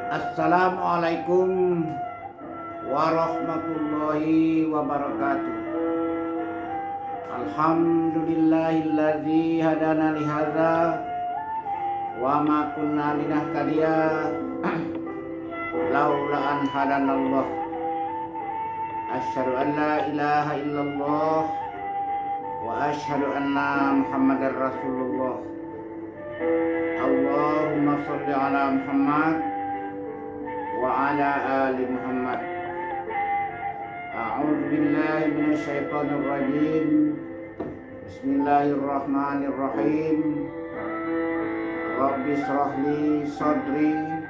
Assalamualaikum warahmatullahi wabarakatuh. Alhamdulillahilladzi hadana li hadza wa ma kunna linahtadiya laula an hadanallah. Asyhadu an la ilaha illallah wa asyhadu anna Muhammadar Rasulullah. Allahumma sholli ala Muhammad wa ala ali Muhammad. A'udzu billahi minasyaitonir rajim. Bismillahirrahmanirrahim. Rabbi shrah li sadri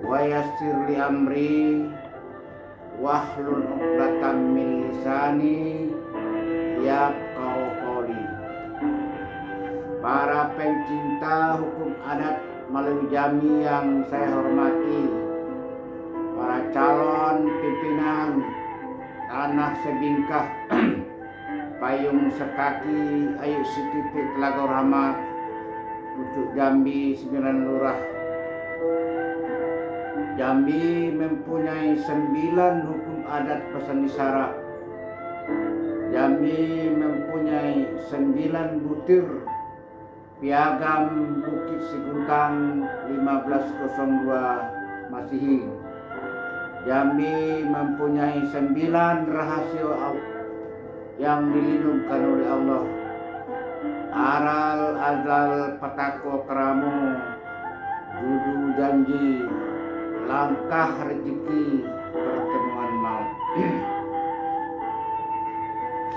wa yassir li amri wahlul 'uqdatam min lisani yafqahu qawli. Para pencinta hukum adat Melayu Jambi yang saya hormati, para calon pimpinan tanah sebingkah payung sekaki ayu setitik Telaga Rahmat Pucuk Jambi 9 Lurah. Jambi mempunyai 9 hukum adat pesan isyarat. Jambi mempunyai 9 butir piagam Bukit Siguntang 1502 Masihi. Jambi mempunyai 9 rahasia yang dilindungkan oleh Allah. Aral, azal, patako, keramu, judu, janji, langkah rezeki, pertemuan maut.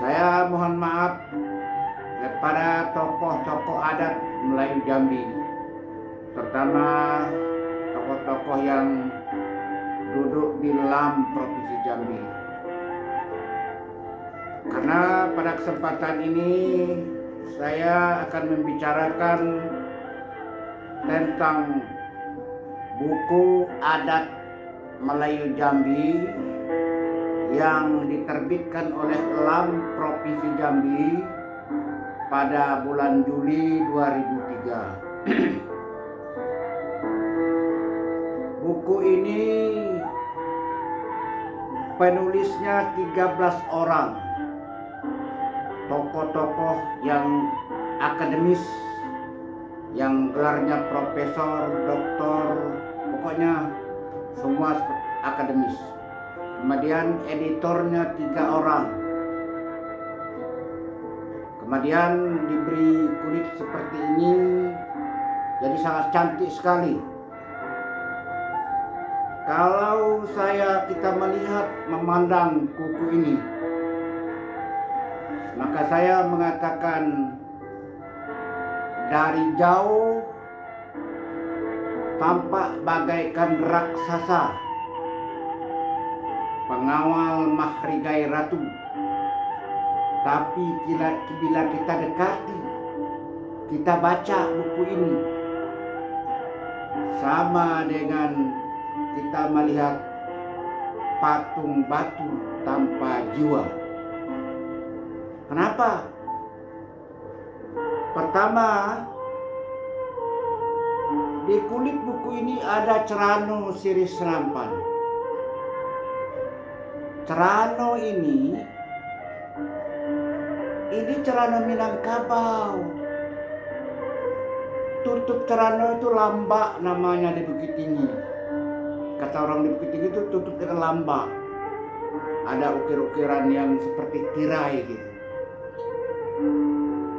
Saya mohon maaf kepada tokoh-tokoh adat Melayu Jambi, terutama tokoh-tokoh yang duduk di dalam Provinsi Jambi. Karena pada kesempatan ini saya akan membicarakan tentang buku adat Melayu Jambi yang diterbitkan oleh LAM Provinsi Jambi pada bulan Juli 2003. Buku ini penulisnya 13 orang tokoh-tokoh yang akademis, yang gelarnya profesor, doktor, pokoknya semua akademis. Kemudian editornya 3 orang. Kemudian diberi kulit seperti ini, jadi sangat cantik sekali. Kalau kita melihat, memandang buku ini, maka saya mengatakan dari jauh tampak bagaikan raksasa, pengawal mahrigai ratu. Tapi bila kita dekati, kita baca buku ini, sama dengan kita melihat patung batu tanpa jiwa. Kenapa? Pertama, di kulit buku ini ada Cerano Siri Serampan. Cerano ini Cerano Minangkabau. Tutup Cerano itu lambak namanya di Bukit Tinggi. Kata orang di Bukit Tinggi itu tutup dengan lambak. Ada ukir-ukiran yang seperti tirai gitu.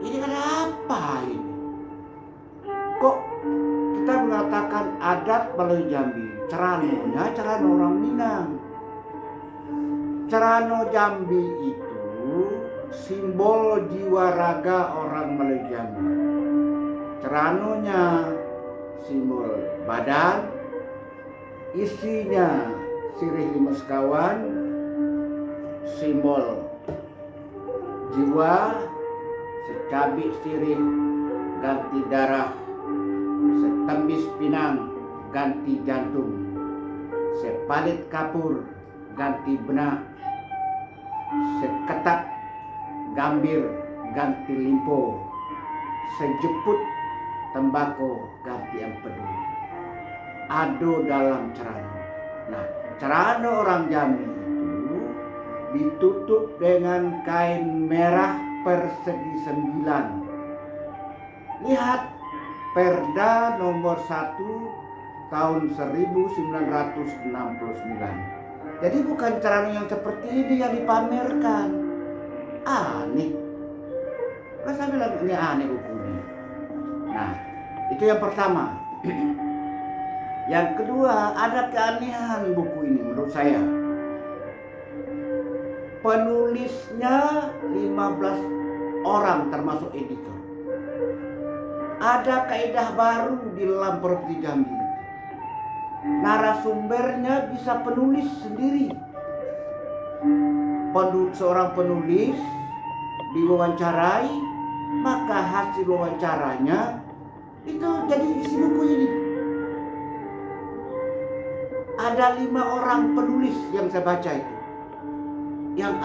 Ini ada apa ini? Kok kita mengatakan adat Melayu Jambi? Ceranonya Cerano orang Minang. Cerano Jambi itu simbol jiwa raga orang Melayu Jambi. Ceranonya simbol badan, isinya sirih lima sekawan, simbol jiwa, secabik sirih ganti darah, setembis pinang ganti jantung, sepalit kapur ganti benak, seketak gambir ganti limpo, sejeput tembakau ganti empedu. ado dalam Cerano. Nah, Cerano orang Jambi itu ditutup dengan kain merah persegi 9. Lihat Perda nomor 1 tahun 1969. Jadi bukan Cerano yang seperti ini yang dipamerkan. Aneh. Kan saya bilang ini aneh buku ini. Nah, itu yang pertama. Yang kedua, ada keanehan buku ini menurut saya. Penulisnya 15 orang termasuk editor. Ada kaidah baru di dalam Properti Jambi. Narasumbernya bisa penulis sendiri. Seorang penulis diwawancarai, maka hasil wawancaranya itu jadi isi buku ini. Ada 5 orang penulis yang saya baca itu, yang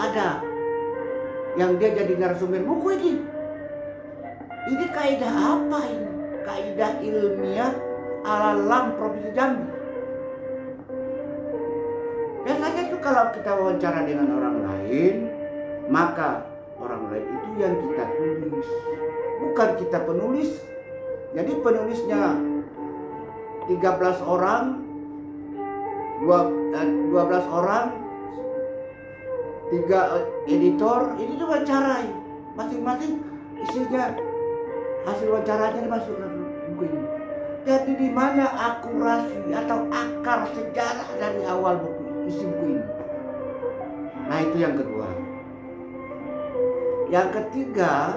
dia jadi narasumber buku ini. Ini kaidah apa ini? Kaidah ilmiah alam Provinsi Jambi. Biasanya itu kalau kita wawancara dengan orang lain, maka orang lain itu yang kita tulis, bukan kita penulis. Jadi penulisnya 13 orang, 12 orang, 3 editor, ini diwawancarai. Masing-masing isinya, hasil wawancaranya dimasuk dalam buku ini. Jadi di mana akurasi atau akar sejarah dari awal buku isi buku ini? Nah, itu yang kedua. Yang ketiga,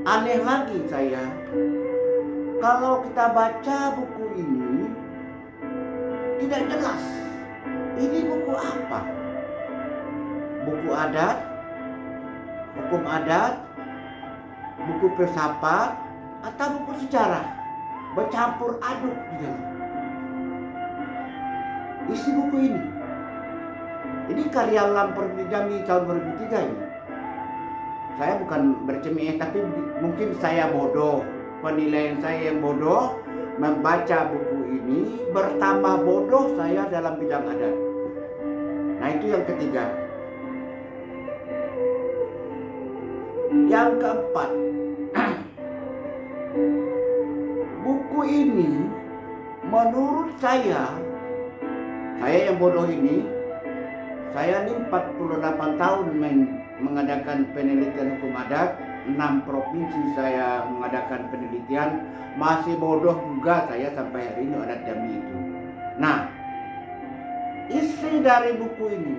aneh lagi saya, kalau kita baca buku ini tidak jelas ini buku apa. Buku adat, hukum adat, buku filsafat, atau buku sejarah, bercampur aduk di dalam isi buku ini. Ini karya Lampert Jambi tahun 2003 ini. Saya bukan bercemeh, tapi mungkin saya bodoh. Penilaian saya yang bodoh membaca buku ini, bertambah bodoh saya dalam bidang adat. Nah, itu yang ketiga. Yang keempat, buku ini menurut saya yang bodoh ini, saya ini 48 tahun mengadakan penelitian hukum adat, 6 provinsi saya mengadakan penelitian, masih bodoh juga saya sampai hari ini adat Jambi itu. Nah, isi dari buku ini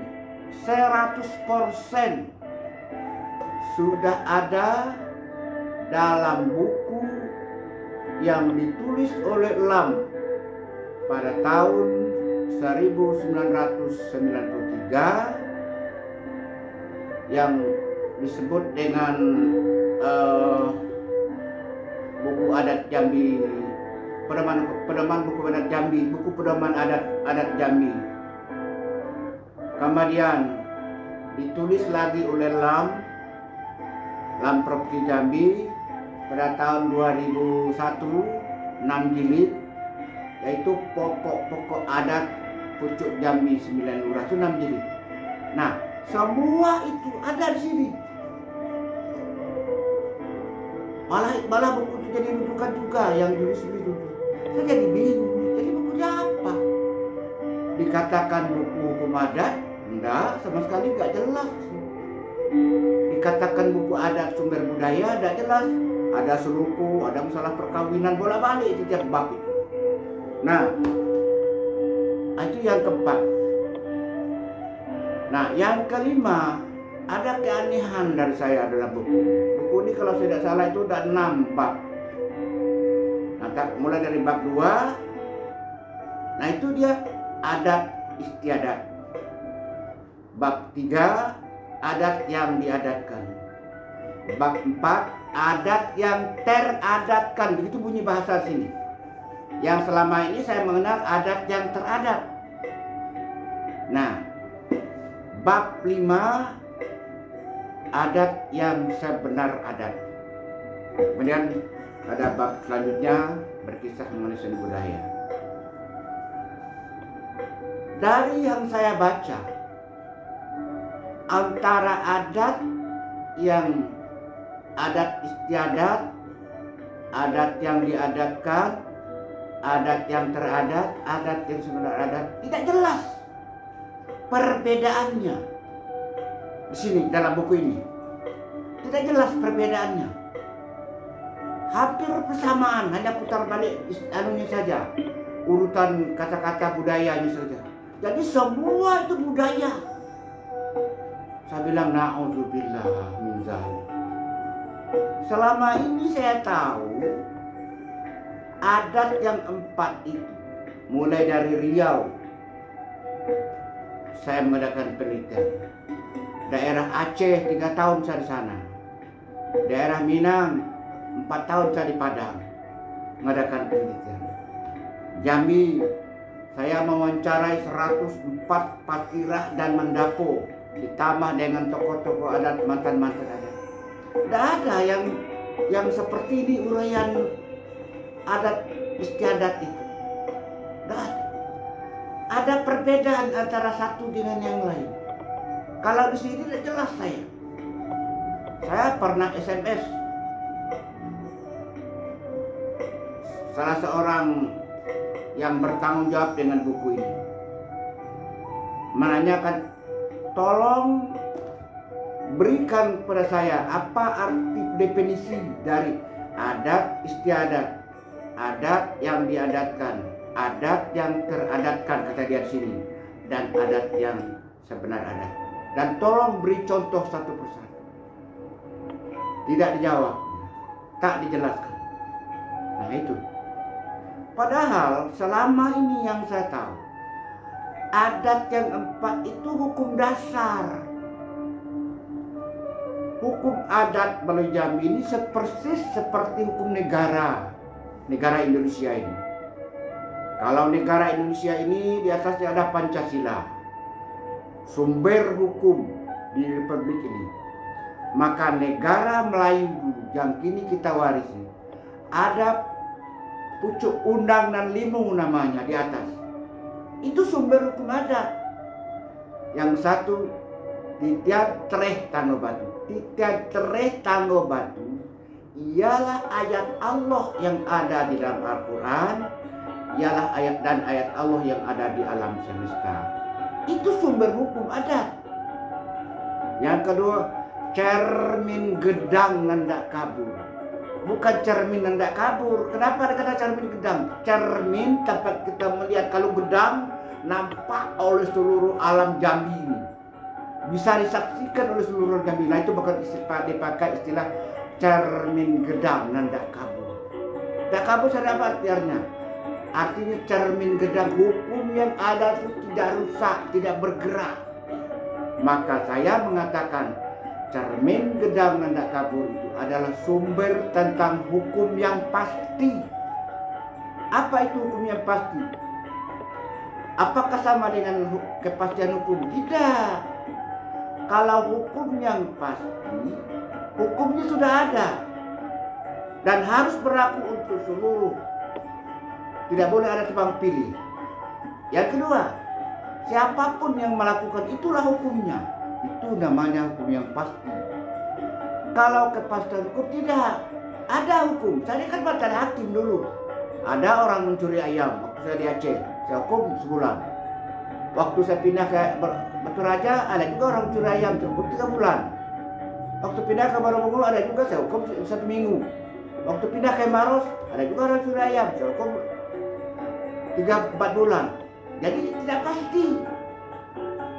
100% sudah ada dalam buku yang ditulis oleh Lam pada tahun 1993 yang disebut dengan buku adat Jambi, pedoman buku adat Jambi, buku pedoman adat Jambi. Kemudian ditulis lagi oleh Lam Properti Jambi pada tahun 2001, 6 jilid, yaitu pokok-pokok adat pucuk Jambi 9 lurah, itu 6 jilid. Nah, semua itu ada di sini. Malah buku itu jadi rujukan juga yang tulis itu. Saya jadi bingung, jadi bukunya apa? Dikatakan buku hukum adat? Enggak, sama sekali enggak jelas. Dikatakan buku adat sumber budaya? Enggak jelas. Ada seluku, ada masalah perkawinan, bolak-balik itu tiap bab itu. Nah, itu yang keempat. Nah, yang kelima, ada keanehan dari saya dalam buku ini. Buku ini kalau saya tidak salah itu ada 6 bab. Nah, mulai dari bab 2. Nah, itu dia adat istiadat. Bab 3, adat yang diadatkan. Bab 4, adat yang teradatkan. Begitu bunyi bahasa sini. Yang selama ini saya mengenal adat yang teradat. Nah, bab 5, adat yang sebenar adat. Kemudian pada bab selanjutnya berkisah mengenai seni budaya. Dari yang saya baca, antara adat yang adat istiadat, adat yang diadatkan, adat yang teradat, adat yang sebenarnya adat, tidak jelas perbedaannya. Di sini dalam buku ini tidak jelas perbedaannya. Hampir bersamaan, hanya putar balik anunya saja, urutan kata-kata budayanya saja. Jadi semua itu budaya. Saya bilang na'udzubillah min zalik. Selama ini saya tahu adat yang 4 itu, mulai dari Riau, saya mengadakan penelitian. Daerah Aceh 3 tahun saya di sana. Daerah Minang 4 tahun saya di Padang mengadakan penelitian. Jambi saya mewawancarai 104 pakirah dan mendapo, ditambah dengan tokoh-tokoh adat, mantan-mantan adat. Tidak ada yang seperti ini uraian adat istiadat itu. Tidak ada. Ada perbedaan antara satu dengan yang lain. Kalau di sini tidak jelas saya. Saya pernah SMS salah seorang yang bertanggung jawab dengan buku ini, menanyakan, tolong berikan kepada saya apa arti definisi dari adat istiadat, adat yang diadatkan, adat yang teradatkan, kata dia di sini, dan adat yang sebenar adat. Dan tolong beri contoh satu persatu. Tidak dijawab, tak dijelaskan. Nah itu. Padahal selama ini yang saya tahu, adat yang 4 itu hukum dasar. Hukum adat Balai Jambi ini persis seperti hukum negara Indonesia ini. Kalau negara Indonesia ini di atasnya ada Pancasila, sumber hukum di Republik ini. Maka negara Melayu dulu yang kini kita warisi, ada pucuk undang dan limung namanya di atas. Itu sumber hukum adat. Yang satu Titian Treh Tanggo Batu. Titian Treh Tanggo Batu ialah ayat Allah yang ada di dalam Al-Quran, ialah ayat Allah yang ada di alam semesta. Itu sumber hukum adat. Yang kedua, cermin gedang nandak kabur. Bukan cermin hendak kabur. Kenapa ada kata cermin gedang? Cermin tempat kita melihat. Kalau gedang nampak oleh seluruh alam Jambi ini, bisa disaksikan oleh seluruh Jambi. Nah itu bukan dipakai istilah cermin gedang hendak kabur. Hendak kabur saya apa artinya? Artinya cermin gedang, hukum yang ada itu tidak rusak, tidak bergerak. Maka saya mengatakan cermin gedang hendak kabur itu adalah sumber tentang hukum yang pasti. Apa itu hukum yang pasti? Apakah sama dengan kepastian hukum? Tidak. Kalau hukum yang pasti, hukumnya sudah ada dan harus berlaku untuk seluruh. Tidak boleh ada tebang pilih. Yang kedua, siapapun yang melakukan itulah hukumnya. Itu namanya hukum yang pasti. Kalau kepastian hukum tidak ada hukum. Saya kan mantan hakim dulu. Ada orang mencuri ayam waktu saya di Aceh, saya hukum sebulan. Waktu saya pindah ke Batu Raja, ada juga orang mencuri ayam, saya hukum 3 bulan. Waktu pindah ke Baru ada juga saya hukum 1 minggu. Waktu pindah ke Maros, ada juga orang mencuri ayam, saya hukum 3-4 bulan. Jadi tidak pasti.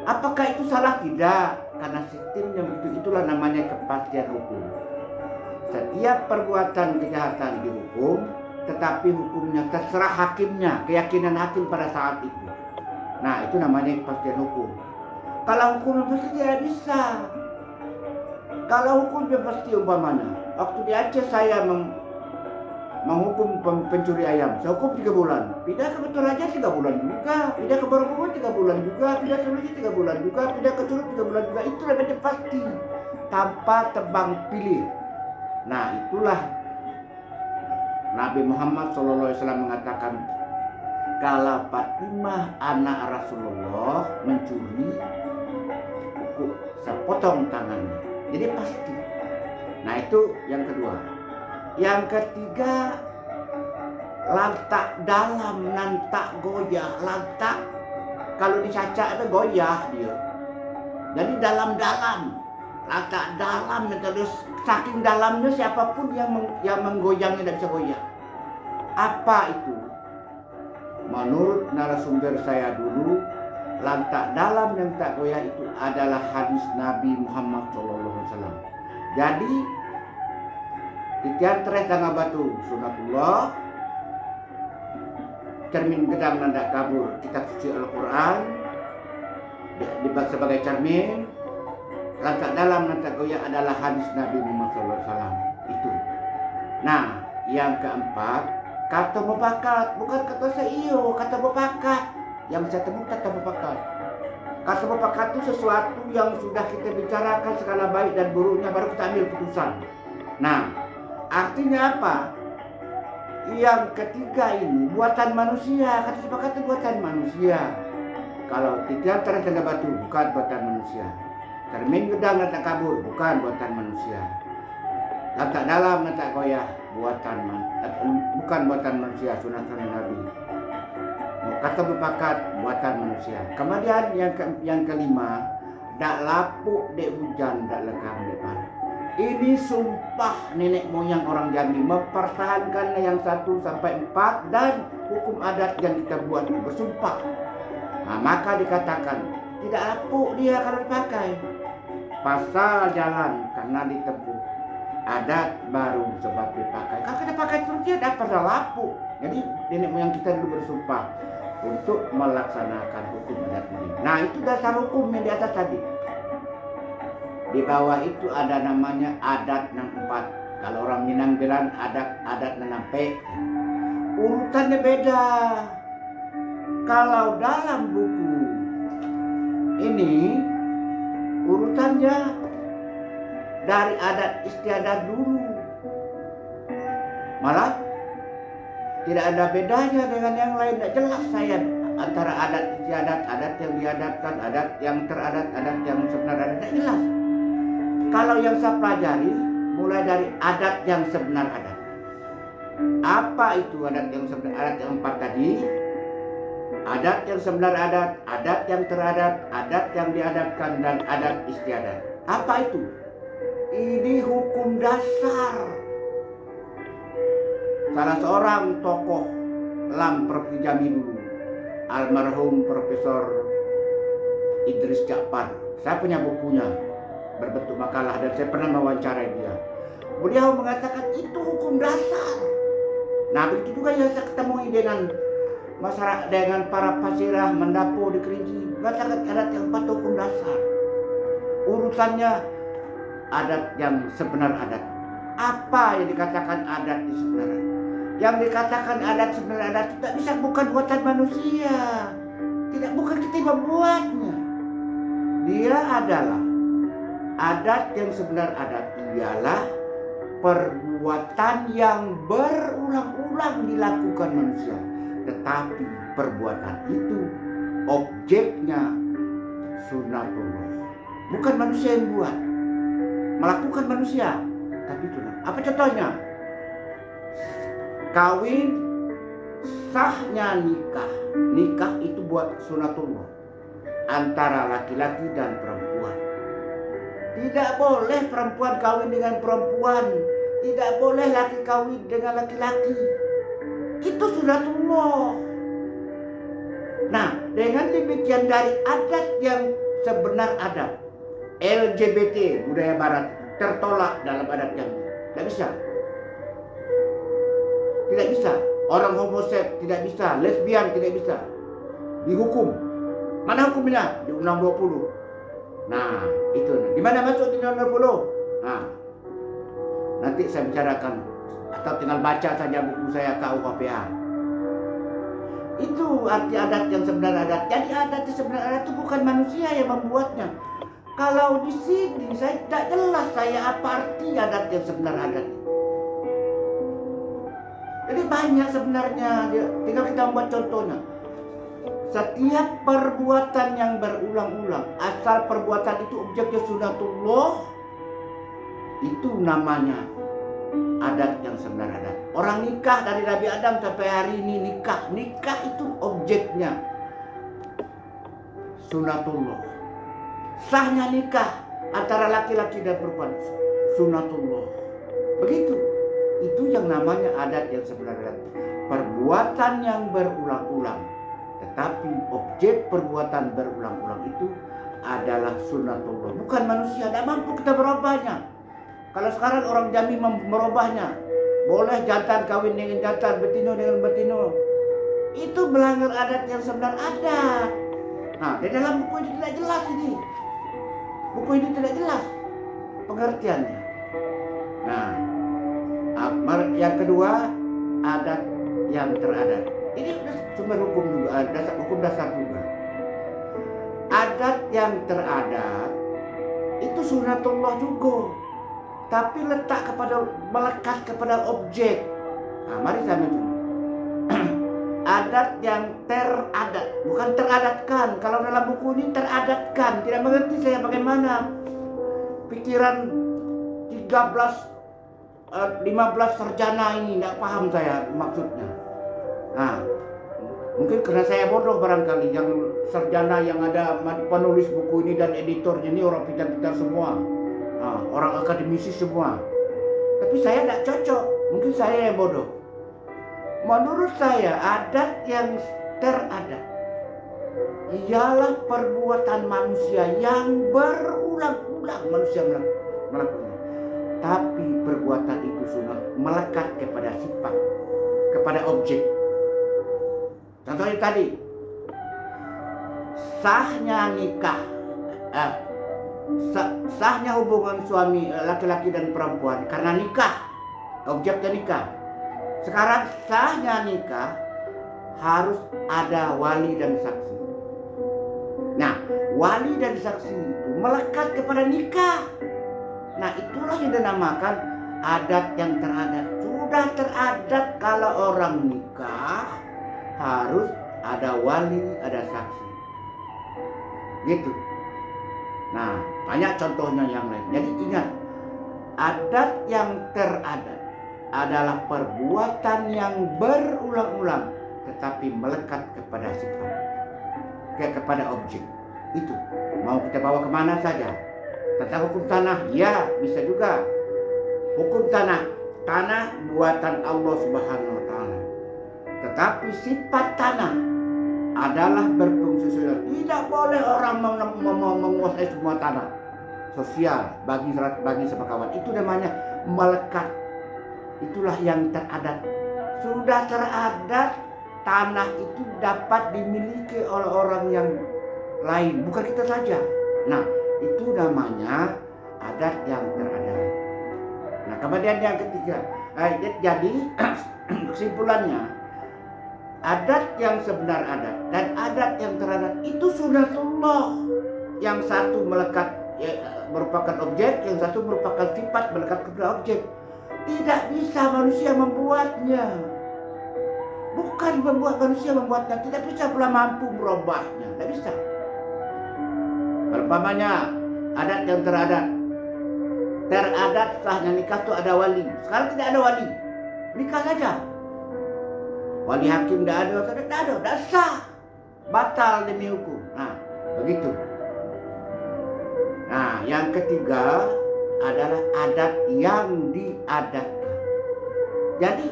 Apakah itu salah? Tidak, karena sistemnya begitu. Itulah namanya kepastian hukum. Setiap perbuatan kejahatan dihukum, tetapi hukumnya terserah hakimnya, keyakinan hakim pada saat itu. Nah itu namanya kepastian hukum. Kalau hukumnya pasti tidak bisa. Kalau hukumnya pasti umpamanya, waktu di Aceh saya menghukum pencuri ayam, saya hukum 3 bulan. Pindah ke Batu Raja 3 bulan juga, pindah ke Borobudur 3 bulan juga, pindah ke Sulawesi 3 bulan juga, pindah ke Curug 3 bulan juga. Itu lebih pasti, tanpa tebang pilih. Nah itulah Nabi Muhammad SAW mengatakan, kalau Fatimah anak Rasulullah mencuri, saya potong tangannya. Jadi pasti. Nah itu yang kedua. Yang ketiga, lantak dalam nantak goyah. Lantak kalau dicaca ada goyah dia. Jadi dalam-dalam, lantak dalam, terus saking dalamnya siapapun yang menggoyangnya tidak bisa goyah. Apa itu? Menurut narasumber saya dulu, lantak dalam yang tak goyah itu adalah hadis Nabi Muhammad SAW. Jadi titian teres tangga batu sunatullah, cermin gedang nanda kabur kitab suci Al-Quran sebagai cermin. Lantak dalam lantak goyah adalah hadis Nabi Muhammad SAW itu. Nah yang keempat, kata mufakat, bukan kata seiyo, kata mufakat. Yang saya temui kata mufakat. Kata mufakat itu sesuatu yang sudah kita bicarakan skala baik dan buruknya baru kita ambil putusan. Nah, artinya apa? Yang ketiga ini buatan manusia, kata mufakat itu buatan manusia. Kalau titian teres tangga batu bukan buatan manusia. Cermin gedang lantak kabur bukan buatan manusia. Lantak dalam lantak goyah bukan buatan manusia, sunah-sunah Nabi. Kata berpakat buatan manusia. Kemudian yang kelima, dak lapuk dek hujan, dak lekang depan. Ini sumpah nenek moyang orang Jambi mempertahankan yang 1 sampai 4 dan hukum adat yang kita buat bersumpah. Nah, maka dikatakan tidak lapuk dia kalau dipakai. Pasal jalan karena ditempuh. Adat baru sebab dipakai. Kalau kita pakai terus dia dapat lapuk. Jadi nenek moyang kita dulu bersumpah untuk melaksanakan hukum adat ini. Nah itu dasar hukum yang di atas tadi. Di bawah itu ada namanya adat nang 4. Kalau orang Minang bilang adat nang P. Urutannya beda. Kalau dalam buku ini urutannya dari adat istiadat dulu. Malah tidak ada bedanya dengan yang lain. Tidak jelas saya antara adat istiadat, adat yang diadatkan, adat yang teradat, adat yang sebenar adat. Tidak jelas. Kalau yang saya pelajari mulai dari adat yang sebenar adat. Apa itu adat yang sebenar adat yang 4 tadi? Adat yang sebenar adat yang teradat, adat yang diadatkan, dan adat istiadat. Apa itu? Ini hukum dasar. Salah seorang tokoh Lam Provinsi Jambi dulu, almarhum Profesor Idris Ja'far. Saya punya bukunya berbentuk makalah dan saya pernah mewawancarai dia. Beliau mengatakan itu hukum dasar. Nah begitu juga yang saya ketemui dengan masyarakat, dengan para pasirah mendapo di Kerinci, mengatakan adat yang 4 hukum dasar. Urusannya adat yang sebenar adat. Apa yang dikatakan adat di sebenar adat? Yang dikatakan adat sebenar adat tidak bisa, bukan buatan manusia. Tidak, bukan kita yang membuatnya. Dia adalah adat yang sebenar adat ialah perbuatan yang berulang-ulang dilakukan manusia. Tetapi perbuatan itu objeknya sunatullah. Bukan manusia yang buat. Melakukan manusia. Tapi itu apa contohnya? Kawin, sahnya nikah. Nikah itu buat sunatullah antara laki-laki dan perempuan. Tidak boleh perempuan kawin dengan perempuan. Tidak boleh laki kawin dengan laki-laki. Itu sunatullah. Nah, dengan demikian dari adat yang sebenar adat, LGBT budaya barat tertolak dalam adat yang tidak bisa. Tidak bisa. Orang homoseks tidak bisa, lesbian tidak bisa. Dihukum. Mana hukumnya? Di Undang 20. Nah, itu. Di mana masuk di Undang 20? Nah, nanti saya bicarakan atau tinggal baca saja buku saya KUHPA. Itu arti adat yang sebenar adat. Jadi adat yang sebenar adat itu bukan manusia yang membuatnya. Kalau di sini saya tidak jelas saya apa arti adat yang sebenar adat. Jadi banyak sebenarnya, tinggal kita membuat contohnya. Setiap perbuatan yang berulang-ulang, asal perbuatan itu objeknya sunatullah, itu namanya adat yang sebenarnya. Orang nikah dari Nabi Adam sampai hari ini nikah itu objeknya sunatullah. Sahnya nikah antara laki-laki dan perempuan sunatullah. Begitu. Itu yang namanya adat yang sebenarnya. Perbuatan yang berulang-ulang, tetapi objek perbuatan berulang-ulang itu adalah sunatullah. Bukan manusia, tidak mampu kita merubahnya. Kalau sekarang orang Jambi merubahnya, boleh jantan kawin dengan jantan, betino dengan betino, itu melanggar adat yang sebenarnya adat. Nah, di dalam buku ini tidak jelas ini. Buku ini tidak jelas pengertiannya. Nah, yang kedua, adat yang teradat. Ini sumber hukum juga, hukum dasar juga. Adat yang teradat itu sunatullah juga, tapi melekat kepada objek. Nah, mari saya menunjukkan. Adat yang teradat, bukan teradatkan. Kalau dalam buku ini teradatkan, tidak mengerti saya bagaimana pikiran 15 sarjana ini, tidak paham saya maksudnya. Nah, mungkin karena saya bodoh barangkali. Yang sarjana yang ada penulis buku ini dan editornya ini orang pintar-pintar semua, orang akademisi semua. Tapi saya tidak cocok, mungkin saya yang bodoh. Menurut saya adat yang teradat ialah perbuatan manusia yang berulang-ulang manusia melakukannya. Tapi perbuatan itu sudah melekat kepada sifat, kepada objek. Contohnya tadi, sahnya nikah, sahnya hubungan suami laki-laki dan perempuan karena nikah, objeknya nikah. Sekarang sahnya nikah harus ada wali dan saksi. Nah, wali dan saksi itu melekat kepada nikah. Nah, itulah yang dinamakan adat yang teradat. Sudah teradat kalau orang nikah harus ada wali, ada saksi. Gitu. Nah, banyak contohnya yang lain. Jadi ingat, adat yang teradat adalah perbuatan yang berulang-ulang tetapi melekat kepada sifat, kepada objek. Itu mau kita bawa kemana saja. Tentang hukum tanah, ya bisa juga. Hukum tanah buatan Allah Subhanahu wa Ta'ala. Tetapi sifat tanah adalah berfungsi sosial. Tidak boleh orang menguasai semua tanah sosial bagi sepakawan. Itu namanya melekat. Itulah yang teradat. Sudah teradat, tanah itu dapat dimiliki oleh orang yang lain, bukan kita saja. Nah, itu namanya adat yang teradat. Nah, kemudian yang ketiga, jadi kesimpulannya, adat yang sebenar adat dan adat yang teradat itu sunatullah. Yang satu melekat merupakan objek, yang satu merupakan sifat melekat kepada objek. Tidak bisa manusia membuatnya. Bukan manusia membuatnya, tidak bisa pula mampu merubahnya, tidak bisa. Umpamanya adat yang teradat sahnya nikah itu ada wali. Sekarang tidak ada wali, nikah saja. Wali hakim tidak ada, sah, batal demi hukum. Nah, begitu. Nah, yang ketiga adalah adat yang diadatkan. Jadi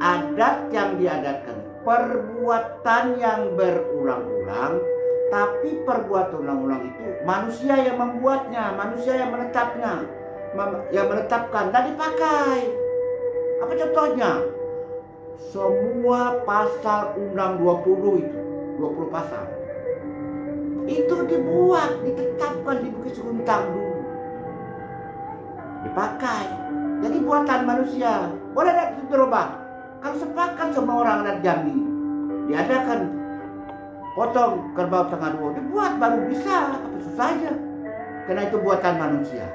adat yang diadatkan, perbuatan yang berulang-ulang, tapi perbuatan ulang-ulang itu manusia yang membuatnya, manusia yang menetapkan dan dipakai. Apa contohnya? Semua pasal Undang 20 itu, 20 pasal itu dibuat, ditetapkan di Bukit Seguntang dulu, dipakai. Jadi buatan manusia, boleh tidak dirubah. Kalau sepakat semua orang adat Jambi, diadakan potong kerbau tengah dua, dibuat baru bisa, apa susahnya? Karena itu buatan manusia.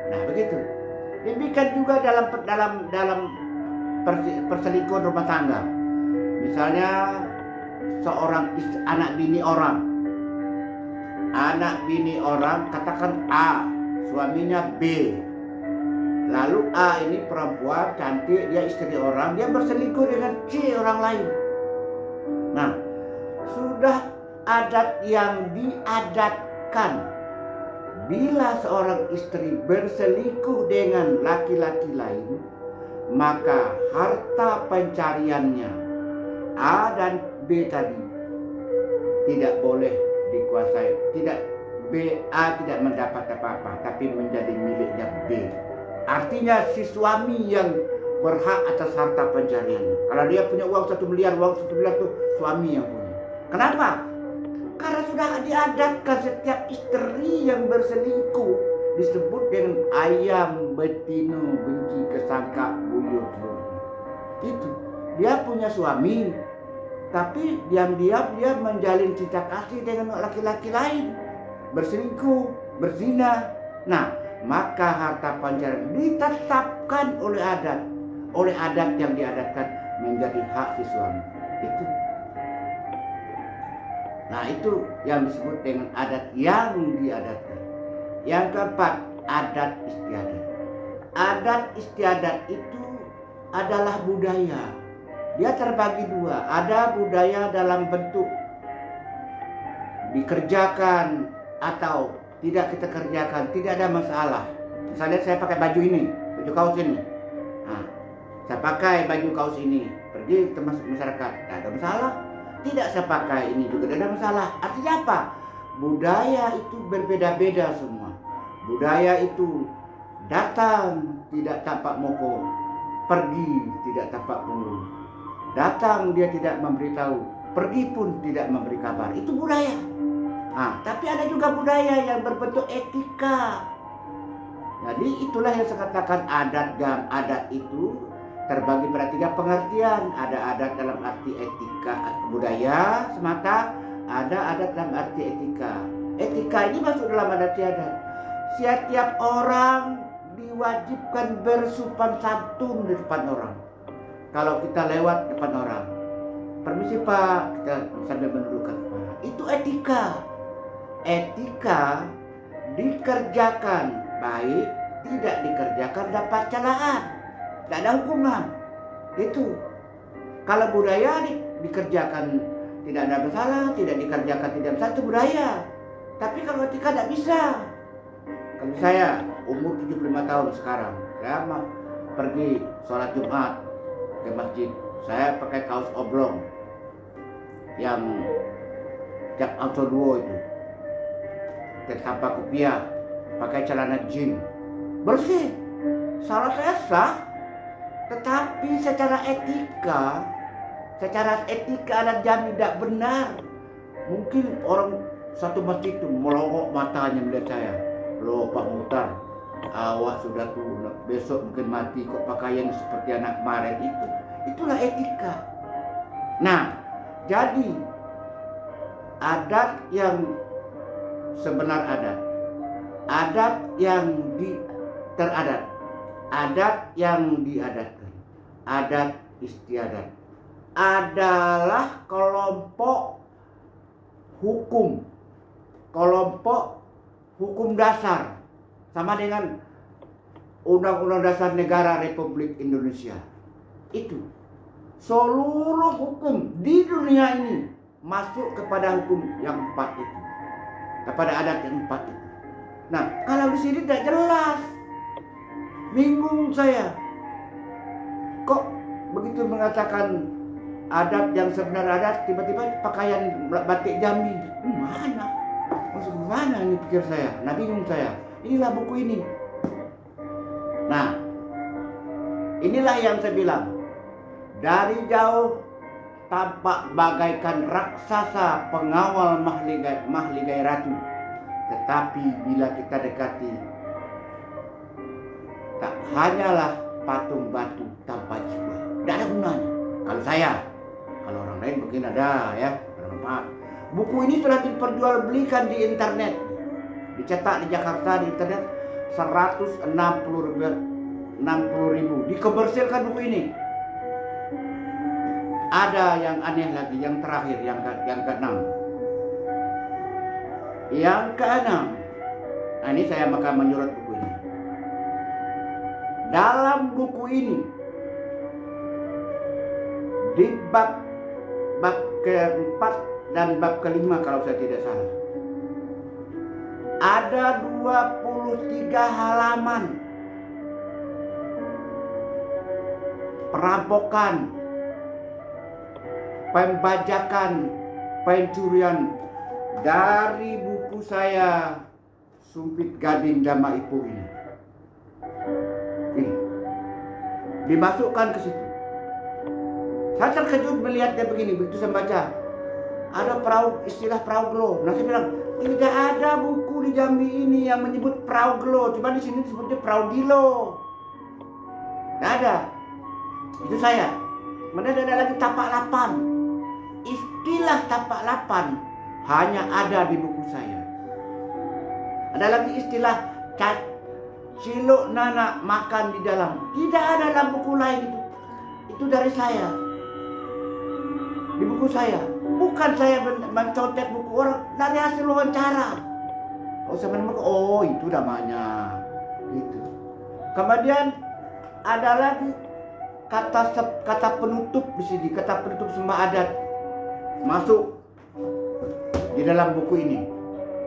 Nah, begitu. Demikian juga dalam perselingkuhan rumah tangga. Misalnya seorang anak bini orang. Anak bini orang, katakan A, suaminya B. Lalu A ini perempuan cantik, dia istri orang, dia berselingkuh dengan C orang lain. Nah, sudah adat yang diadatkan. Bila seorang istri berselingkuh dengan laki-laki lain, maka harta pencariannya A dan B tadi tidak boleh dikuasai. A tidak mendapat apa-apa, tapi menjadi miliknya B. Artinya si suami yang berhak atas harta pencariannya. Kalau dia punya uang 1 miliar, uang 1 miliar itu suami yang punya. Kenapa? Karena sudah diadatkan setiap istri yang berselingkuh disebut dengan ayam betina benci kesangka buyut. Itu dia punya suami, tapi diam-diam dia menjalin cinta kasih dengan laki-laki lain, berselingkuh, berzina. Nah, maka harta pencarian ditetapkan oleh adat yang diadatkan menjadi hak si suami. Itu. Nah, itu yang disebut dengan adat yang diadatkan. Yang keempat, adat istiadat. Adat istiadat itu adalah budaya. Dia terbagi dua. Ada budaya dalam bentuk dikerjakan atau tidak kita kerjakan, tidak ada masalah. Misalnya saya pakai baju ini, baju kaos ini. Nah, saya pakai baju kaos ini, pergi ke masyarakat, tidak ada masalah. Tidak saya pakai ini juga tidak ada masalah. Artinya apa? Budaya itu berbeda-beda semua. Budaya itu datang tidak tampak moko, pergi tidak tampak punggung. Datang dia tidak memberitahu, pergi pun tidak memberi kabar. Itu budaya. Nah, tapi ada juga budaya yang berbentuk etika. Jadi itulah yang saya katakan adat, dan adat itu terbagi pada 3 pengertian. Ada adat dalam arti etika budaya semata, ada adat dalam arti etika. Etika ini masuk dalam adat istiadat. Setiap orang diwajibkan bersopan santun di depan orang. Kalau kita lewat depan orang, permisi Pak, kita sambil menundukkan kepala. Itu etika. Etika dikerjakan baik, tidak dikerjakan dapat celaan, tidak ada hukuman. Itu. Kalau budaya dikerjakan tidak ada masalah, tidak dikerjakan tidak masalah, itu budaya. Tapi kalau etika tidak bisa. Kalau saya umur 75 tahun sekarang, saya pergi sholat Jumat ke masjid, saya pakai kaos oblong yang jak auto duo itu, tanpa kopiah, pakai celana jeans, bersih, salah saya sah. Tetapi secara etika adat jami tidak benar. Mungkin orang satu masjid itu melongok matanya melihat saya, loh Pak Muhtar, awak sudah tua, besok mungkin mati kok pakaian seperti anak kemarin itu. Itulah etika. Nah, jadi adat yang sebenar adat yang teradat, adat yang diadatkan, adat istiadat adalah kelompok hukum dasar, sama dengan Undang-Undang Dasar Negara Republik Indonesia. Itu seluruh hukum di dunia ini masuk kepada hukum yang 4 itu, kepada adat yang 4 itu. Nah, kalau di sini tidak jelas, bingung saya. Kok begitu mengatakan adat yang sebenar adat, tiba-tiba pakaian batik Jambi? Mana? Maksud mana ini pikir saya? Nah, bingung saya. Inilah buku ini. Nah, inilah yang saya bilang. Dari jauh tampak bagaikan raksasa pengawal mahligai ratu. Tetapi bila kita dekati, tak hanyalah patung batu tanpa jiwa. Tidak ada gunanya. Kalau saya, kalau orang lain mungkin ada ya, bermanfaat. Buku ini telah diperjualbelikan di internet, dicetak di Jakarta di internet 160.000, dikomersilkan buku ini. Ada yang aneh lagi, yang terakhir, yang keenam. Yang keenam. Nah, ini saya maka menyurat buku ini. Dalam buku ini, di bab keempat dan bab kelima kalau saya tidak salah, ada 23 halaman perampokan, pembajakan, pencurian dari buku saya Sumpit Gading Dama Ipoh ini. Dimasukkan ke situ. Saya terkejut melihatnya begini, begitu saya baca ada istilah prauglo. Nah, saya bilang tidak ada buku di Jambi ini yang menyebut prauglo, cuma di sini disebutnya praudilo. Tidak ada. Itu saya. Kemudian ada lagi tapak lapan. Istilah tapak lapan hanya ada di buku saya. Ada lagi istilah cilok nana makan di dalam. Tidak ada dalam buku lain itu. Itu dari saya. Di buku saya. Bukan saya mencontek buku orang, dari hasil wawancara. Oh, saya menemukan, oh itu namanya. Gitu. Kemudian ada lagi kata penutup di sini, kata penutup sembah adat masuk di dalam buku ini.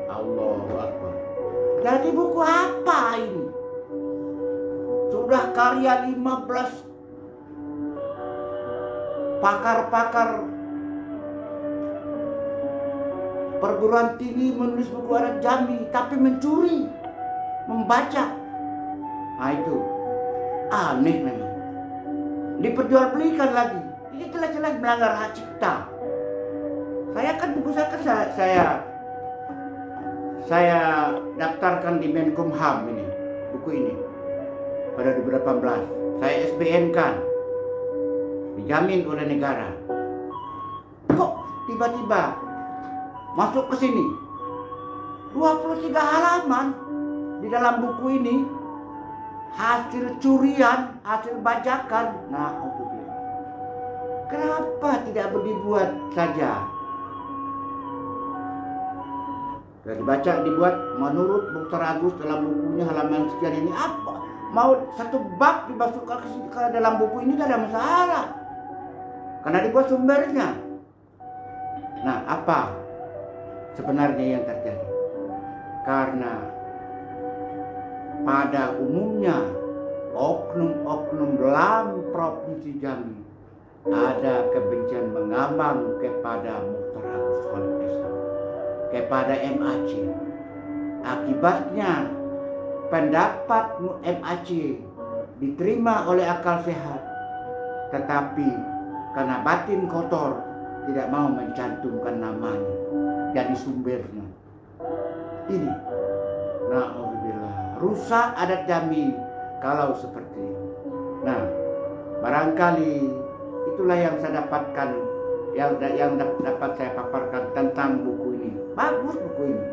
Allahu Akbar. Jadi buku apa ini? Sudah karya 15 pakar-pakar perguruan tinggi menulis buku adat Jambi, tapi mencuri, membaca. Nah itu aneh memang. Diperjualbelikan lagi. Ini jelas-jelas melanggar hak cipta. Saya kan buku saya kan saya daftarkan di Menkumham ini, buku ini pada 2018. Saya SBN kan, dijamin oleh negara. Kok tiba-tiba masuk ke sini 23 halaman di dalam buku ini hasil curian, hasil bajakan. Nah, kenapa tidak dibuat saja? Sudah dibaca, dibuat menurut Dr. Agus dalam bukunya halaman sekian ini. Apa? Mau satu bab dimasukkan ke dalam buku ini tidak ada masalah. Karena dibuat sumbernya. Nah, apa sebenarnya yang terjadi? Karena pada umumnya oknum-oknum dalam Provinsi Jambi ada kebencian mengambang kepada Dr. Agus Khalid Islam, kepada MAC. Akibatnya pendapat MAC diterima oleh akal sehat, tetapi karena batin kotor tidak mau mencantumkan namanya jadi sumbernya. Ini na'udzubillah, rusak adat Jambi kalau seperti ini. Nah, barangkali itulah yang saya dapatkan, yang dapat saya paparkan tentang buku ini. Bagus buku ini,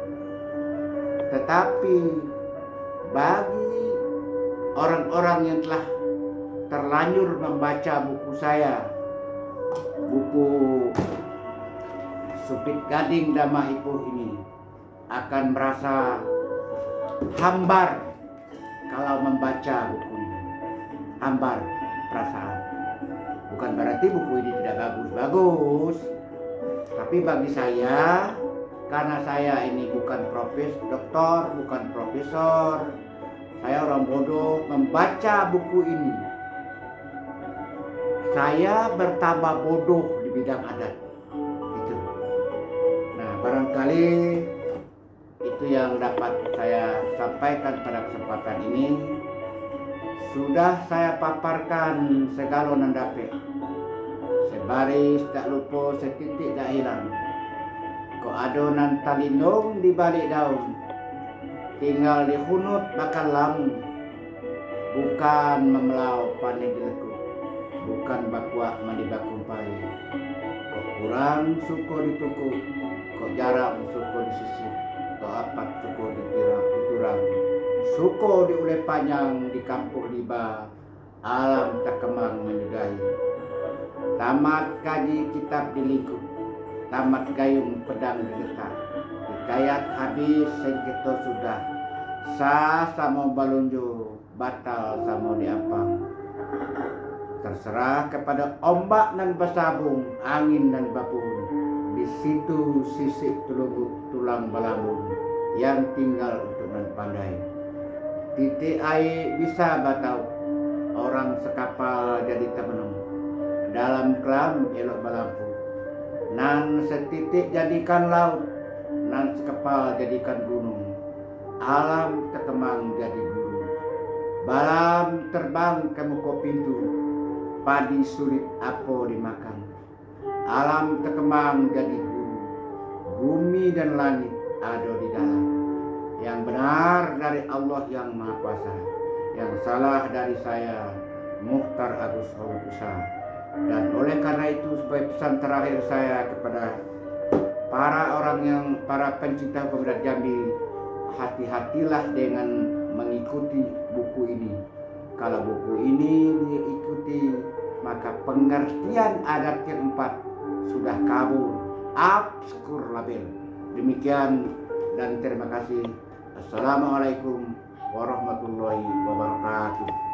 tetapi bagi orang-orang yang telah terlanjur membaca buku saya, buku Sumpit Gading Dama Ipoh ini, akan merasa hambar kalau membaca buku ini. Hambar perasaan. Bukan berarti buku ini tidak bagus-bagus, tapi bagi saya, karena saya ini bukan doktor, bukan profesor, saya orang bodoh membaca buku ini. Saya bertambah bodoh di bidang adat. Itu. Nah, barangkali itu yang dapat saya sampaikan pada kesempatan ini. Sudah saya paparkan segala nandape, sebaris tak lupa, setitik tak hilang. Kok adonan talindung di balik daun, tinggal dihunut bakal lamu. Bukan memelau panen dilekuk, bukan bakuak mandi bakumpai. Kok kurang suko ditukuk, kok jarak suko disisip, kok apat suko diturang, suko diulai panjang di kampung liba, alam tak kemang menyudahi. tamat kaji kitab dilingkup, tamat gayung pedang diletak, hikayat habis sengketo sudah, sa samo balunjo batal samo diapang. Terserah kepada ombak dan basabung, angin dan bapun, di situ sisik telubuk tulang balabun yang tinggal untuk pandai. Titik air bisa batau, orang sekapal jadi temenung, dalam kelam elok balampu, nan setitik jadikan laut, nan sekepal jadikan gunung, alam terkemang jadi guru, balam terbang ke muka pintu, padi sulit apo dimakan, alam terkemang jadi guru, bumi dan langit ada di dalam. Yang benar dari Allah yang Maha Kuasa, yang salah dari saya, Mukhtar Agus Holusa. Dan oleh karena itu, sebagai pesan terakhir saya kepada para pencinta pemuda Jambi, hati-hatilah dengan mengikuti buku ini. Kalau buku ini diikuti, maka pengertian adat keempat sudah kabur, abskur label. Demikian dan terima kasih. Assalamualaikum warahmatullahi wabarakatuh.